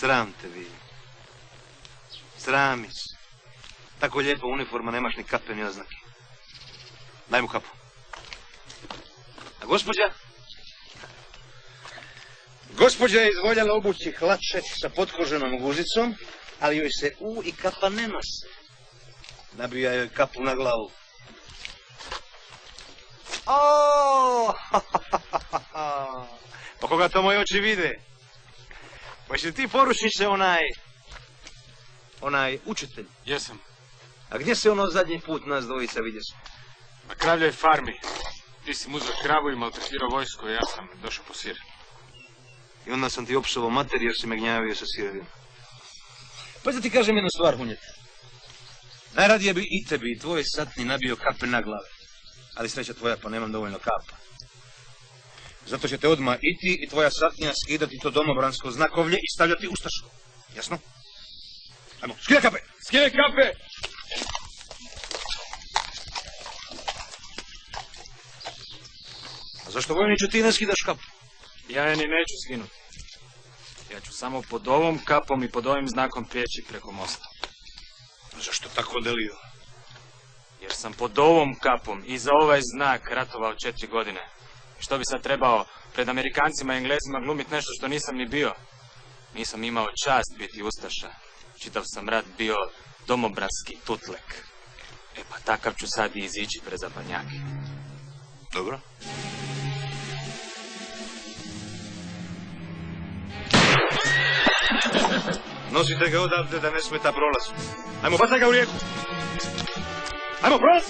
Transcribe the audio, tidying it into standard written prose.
Sram te vi. Srami se. Tako lijepa uniforma, nemaš ni kape ni oznake. Daj mu kapu. A gospođa? Gospođa je izvoljela obući hlače sa potkoženom guzicom, ali joj se i kapa ne nose. Nabija joj kapu na glavu. Pa koga to moji oči vide? Pa jesi li ti poručniče onaj učitelj? Jesam. A gdje se zadnji put nas dvojica vidjeli? Na kravljoj farmi. Ti si muzao kravu i maltretirao vojsku, a ja sam došao po sir. I onda sam ti opsovao mater jer si me gnjavio sa sirovima. Pa da ti kažem jednu stvar, Hunjet. Najradije bi i tebi i tvoj satni nabio kape na glave. Ali sreća tvoja, pa nemam dovoljno kapa. Zato ćete odmah i ti i tvoja satnija skidati to domobransko znakovlje i stavljati ustaško. Jasno? Ajmo, skidaj kape! Skidaj kape! A zašto vojniče ti ne skidaš kapu? Ja je ni neću skinuti. Ja ću samo pod ovom kapom i pod ovim znakom prijeći preko mosta. A zašto tako delio? Jer sam pod ovom kapom i za ovaj znak ratovao 4 godine. I što bi sad trebao pred Amerikancima i Englezima glumit nešto što nisam ni bio? Nisam imao čast biti ustaša. Čitav sam rat bio domobranski tutlek. E pa takav ću sad i izići pred zapadnjake. Dobro. Nosite ga odavde da ne smeta prolaz. Ajmo, bacaj ga u rijeku. Ajmo, prolaz!